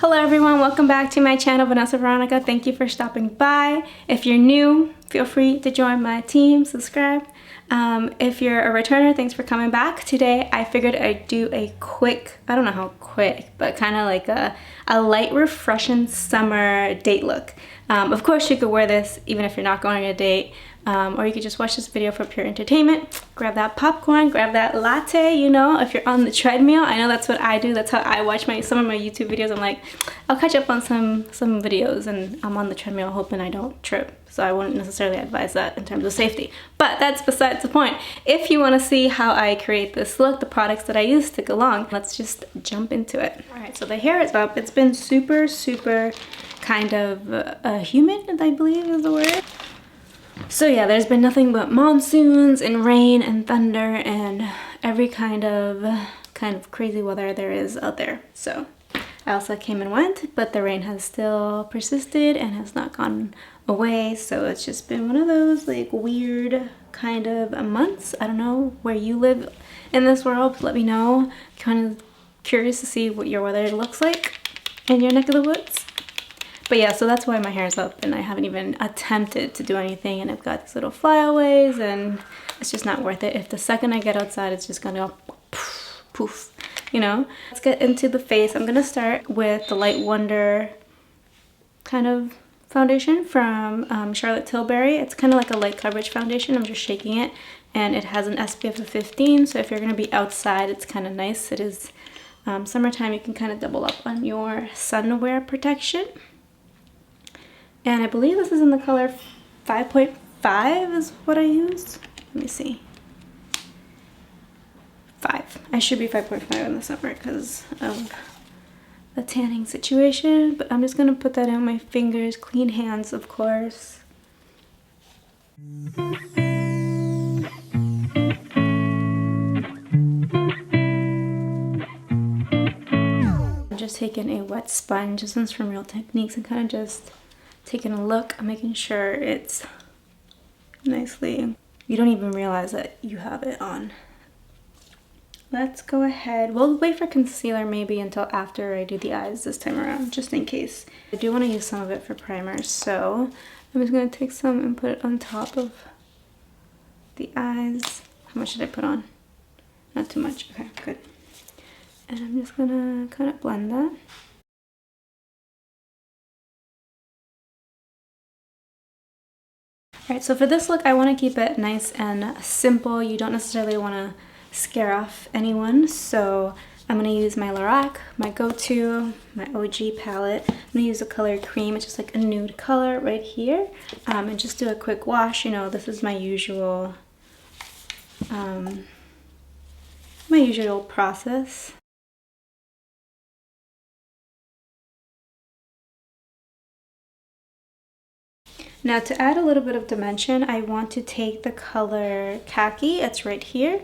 Hello everyone, welcome back to my channel, Vanessa Veronica. Thank you for stopping by. If you're new, feel free to join my team, subscribe. If you're a returner, thanks for coming back. Today I figured I'd do a quick, I don't know how quick, but kind of like a light refreshing summer date look. Of course you could wear this even if you're not going on a date, or you could just watch this video for pure entertainment. Grab that popcorn, grab that latte, you know, if you're on the treadmill. I know that's what I do. That's how I watch some of my YouTube videos. I'm like, I'll catch up on some videos and I'm on the treadmill hoping I don't trip. So I wouldn't necessarily advise that in terms of safety. But that's besides the point. If you want to see how I create this look, the products that I use to go along, let's just jump into it. Alright, so the hair is up. It's been super kind of humid, I believe is the word. So yeah, there's been nothing but monsoons and rain and thunder and every kind of crazy weather there is out there. So I also came and went, but the rain has still persisted and has not gone away. So it's just been one of those like weird kind of months. I don't know where you live in this world. Let me know. Kind of curious to see what your weather looks like in your neck of the woods. But yeah, so that's why my hair is up and I haven't even attempted to do anything, and I've got these little flyaways and it's just not worth it. If the second I get outside, it's just gonna go poof, poof, you know? Let's get into the face. I'm gonna start with the Light Wonder kind of foundation from Charlotte Tilbury. It's kind of like a light coverage foundation. I'm just shaking it and it has an SPF of 15. So if you're gonna be outside, it's kind of nice. It is summertime, you can kind of double up on your sunwear protection. And I believe this is in the color 5.5 is what I used. Let me see. 5. I should be 5.5 in the summer because of the tanning situation. But I'm just going to put that on my fingers. Clean hands, of course. I'm just taking a wet sponge. This one's from Real Techniques and kind of just taking a look. I'm making sure it's nicely, you don't even realize that you have it on. Let's go ahead, we'll wait for concealer maybe until after I do the eyes this time around, just in case. I do want to use some of it for primer, so I'm just going to take some and put it on top of the eyes. How much did I put on? Not too much. Okay, good. And I'm just gonna kind of blend that. Alright, so for this look, I want to keep it nice and simple. You don't necessarily want to scare off anyone, so I'm going to use my Lorac, my go-to, my OG palette. I'm going to use the color Cream. It's just like a nude color right here, and just do a quick wash. You know, this is my usual process. Now to add a little bit of dimension, I want to take the color Khaki, it's right here,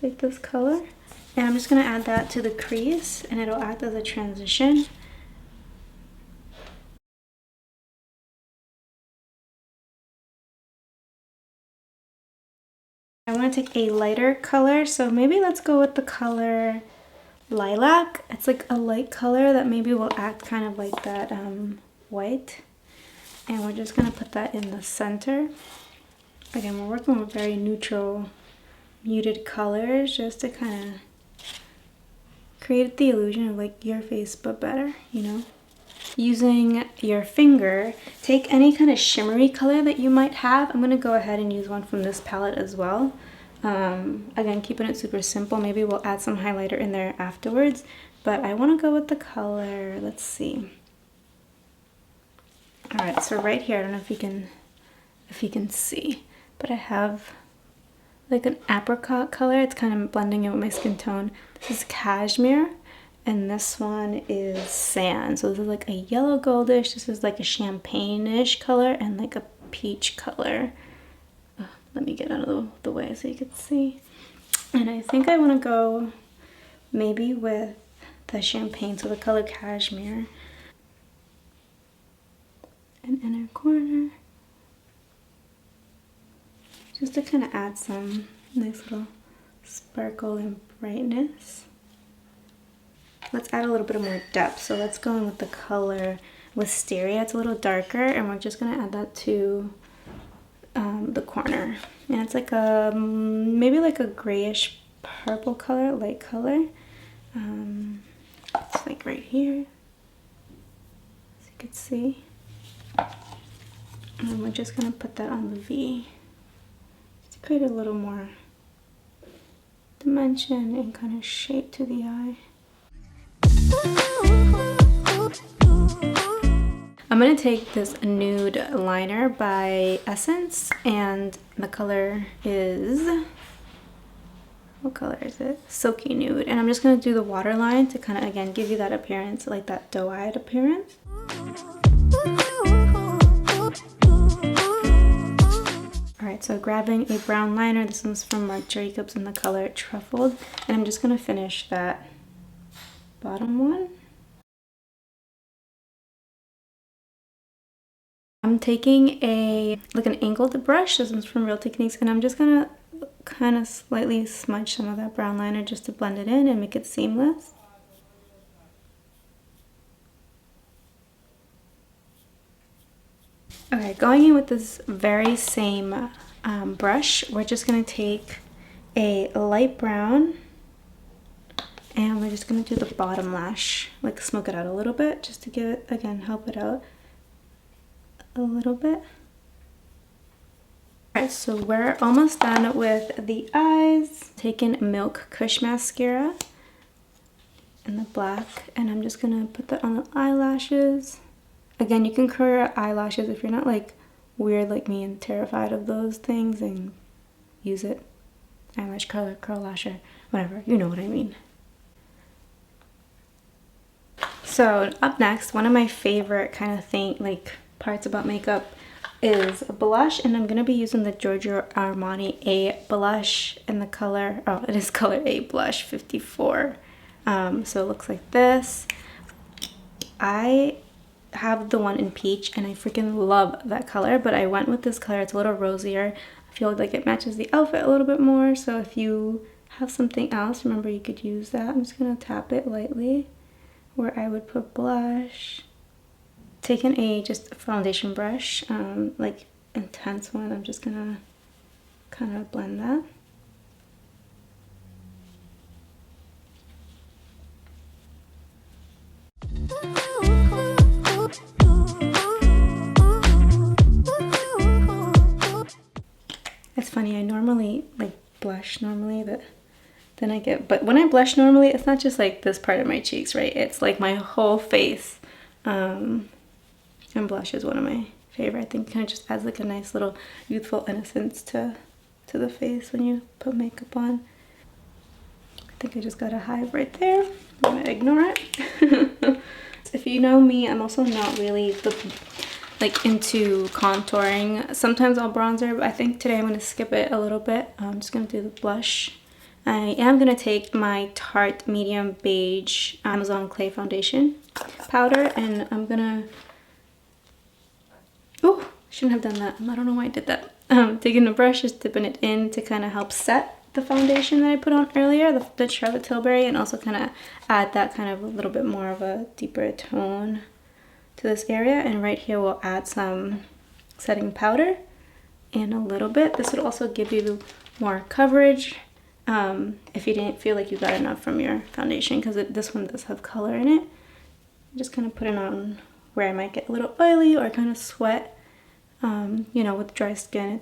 like this color, and I'm just going to add that to the crease and it'll act as a transition. I want to take a lighter color, so maybe let's go with the color Lilac. It's like a light color that maybe will act kind of like that white. And we're just going to put that in the center. Again, we're working with very neutral, muted colors just to kind of create the illusion of like your face but better, you know? Using your finger, take any kind of shimmery color that you might have. I'm going to go ahead and use one from this palette as well. Again, keeping it super simple. Maybe we'll add some highlighter in there afterwards. But I want to go with the color, let's see. Alright, so right here, I don't know if you can see, but I have like an apricot color. It's kind of blending in with my skin tone. This is Cashmere, and this one is Sand. So this is like a yellow goldish, this is like a champagne-ish color, and like a peach color. Let me get out of the way so you can see. And I think I want to go maybe with the champagne, so the color Cashmere. An inner corner, just to kind of add some nice little sparkle and brightness. let's add a little bit of more depth. So let's go in with the color Wisteria. It's a little darker, and we're just gonna add that to the corner. And it's like a, maybe like a grayish purple color, light color. It's like right here, as you can see. And we're just gonna put that on the V to create a little more dimension and kind of shape to the eye. I'm gonna take this Nude liner by Essence, and the color is, what color is it? Silky Nude. And I'm just gonna do the waterline to kind of, again, give you that appearance, like that doe-eyed appearance. Alright, so grabbing a brown liner, this one's from Marc Jacobs in the color Truffled, and I'm just gonna finish that bottom one. I'm taking like an angled brush, this one's from Real Techniques, and I'm just gonna kind of slightly smudge some of that brown liner just to blend it in and make it seamless. Okay, going in with this very same brush, we're just gonna take a light brown, and we're just gonna do the bottom lash, like smoke it out a little bit, just to give it, again, help it out a little bit. Alright, so we're almost done with the eyes. Taking Milk Kush mascara in the black, and I'm just gonna put that on the eyelashes. Again, you can curl your eyelashes if you're not like weird like me and terrified of those things, and use it. Eyelash curler, curl lasher, whatever, you know what I mean. So up next, one of my favorite kind of parts about makeup is a blush, and I'm gonna be using the Giorgio Armani A blush in the color, oh, it is color A blush 54. So it looks like this. I have the one in peach, and I freaking love that color, but I went with this color. It's a little rosier. I feel like it matches the outfit a little bit more, so if you have something else, remember you could use that. I'm just gonna tap it lightly where I would put blush. Taking just a foundation brush, like intense one, I'm just gonna kind of blend that. It's funny, I normally like blush normally, but when I blush normally, it's not just like this part of my cheeks, right? It's like my whole face. And blush is one of my favorite. I think it kind of just adds like a nice little youthful innocence to the face when you put makeup on. I think I just got a hive right there. I'm gonna ignore it. If you know me, I'm also not really into contouring. Sometimes I'll bronzer, but I think today I'm gonna skip it a little bit. I'm just gonna do the blush. I am gonna take my Tarte Medium Beige Amazon Clay Foundation powder, and I'm gonna, oh, shouldn't have done that. I don't know why I did that. Taking the brush, just dipping it in to kind of help set the foundation that I put on earlier, the Charlotte Tilbury, and also kind of add that kind of a little bit more of a deeper tone to this area. And right here we'll add some setting powder and a little bit. This would also give you more coverage if you didn't feel like you got enough from your foundation, because this one does have color in it. Just kind of put it on where I might get a little oily or kind of sweat. You know, with dry skin,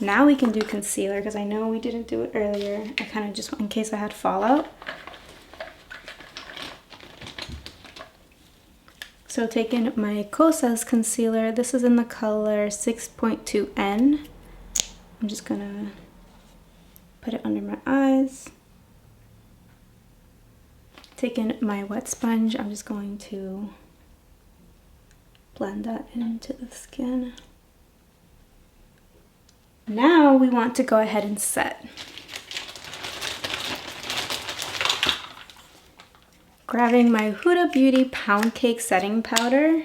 now we can do concealer, because I know we didn't do it earlier. I kind of just, in case I had fallout. So taking my Kosas concealer, this is in the color 6.2N. I'm just gonna put it under my eyes. Taking my wet sponge, I'm just going to blend that into the skin. Now we want to go ahead and set. Grabbing my Huda Beauty Pound Cake Setting Powder.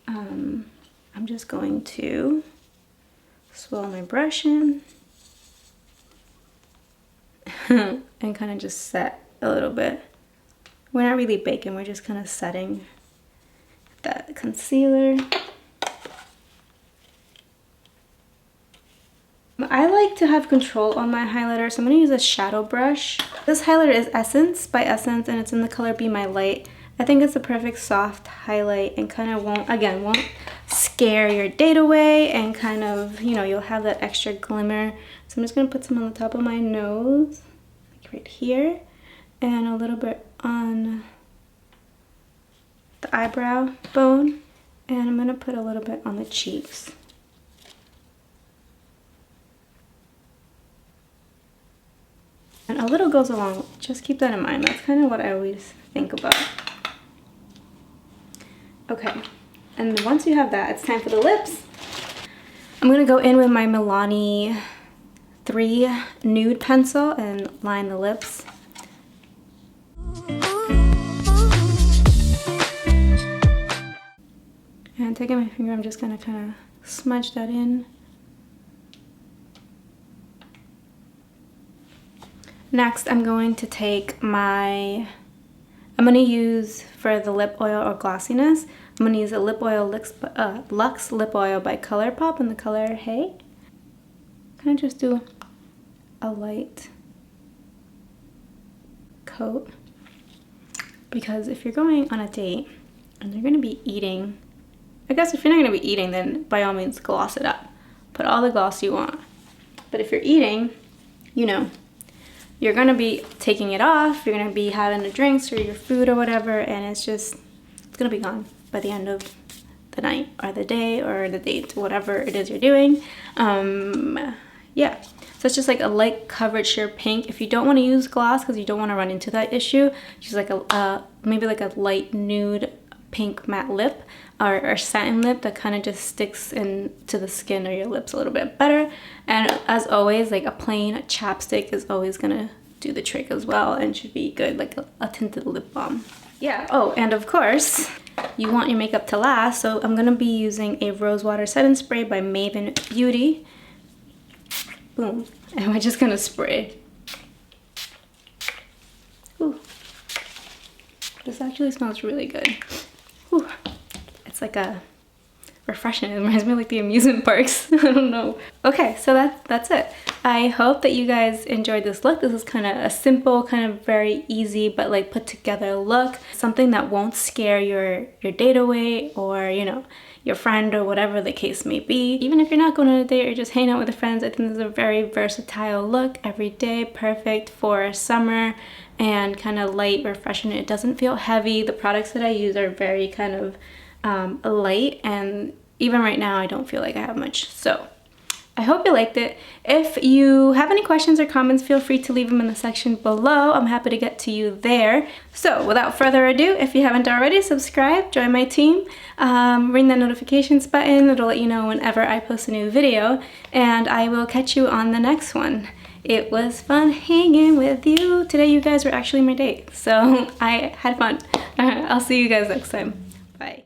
I'm just going to swirl my brush in and kind of just set a little bit. We're not really baking, we're just kind of setting that concealer. I like to have control on my highlighter, so I'm going to use a shadow brush. This highlighter is Essence by Essence, and it's in the color Be My Light. I think it's a perfect soft highlight and kind of won't scare your date away, and kind of, you know, you'll have that extra glimmer. So I'm just going to put some on the top of my nose, like right here, and a little bit on the eyebrow bone, and I'm going to put a little bit on the cheeks. And a little goes along, just keep that in mind. That's kind of what I always think about. Okay, and once you have that, it's time for the lips. I'm gonna go in with my Milani 3 Nude pencil and line the lips. And taking my finger, I'm just gonna kind of smudge that in. Next, I'm going to take I'm going to use, for the lip oil or glossiness, I'm going to use a lip oil, Luxe Lip Oil by Colourpop in the color Heyy. Kind of just do a light coat. Because if you're going on a date and you're going to be eating, I guess if you're not going to be eating, then by all means gloss it up. Put all the gloss you want. But if you're eating, you know, you're gonna be taking it off, you're gonna be having the drinks or your food or whatever, and it's gonna be gone by the end of the night or the day or the date, whatever it is you're doing. Yeah, so it's just like a light coverage sheer pink. If you don't want to use gloss because you don't want to run into that issue, just like maybe like a light nude pink matte lip or satin lip that kind of just sticks into the skin or your lips a little bit better. And as always, like a plain chapstick is always gonna do the trick as well and should be good, like a tinted lip balm. Yeah, oh, and of course, you want your makeup to last, so I'm gonna be using a Rose Water Setting Spray by Maven Beauty. Boom, and we're just gonna spray. Ooh. This actually smells really good. Ooh. It's like a refreshing. It reminds me of like the amusement parks. I don't know. Okay, so that's it. I hope that you guys enjoyed this look. This is kind of a simple, kind of very easy, but like put together look. Something that won't scare your date away, or, you know, your friend, or whatever the case may be. Even if you're not going on a date or just hanging out with your friends, I think this is a very versatile look. Every day, perfect for summer and kind of light, refreshing. It doesn't feel heavy. The products that I use are very kind of light, and even right now I don't feel like I have much. So I hope you liked it. If you have any questions or comments, feel free to leave them in the section below. I'm happy to get to you there. So without further ado, if you haven't already, subscribe, join my team, ring that notifications button. It'll let you know whenever I post a new video, and I will catch you on the next one. It was fun hanging with you. Today you guys were actually my date, so I had fun. I'll see you guys next time. Bye.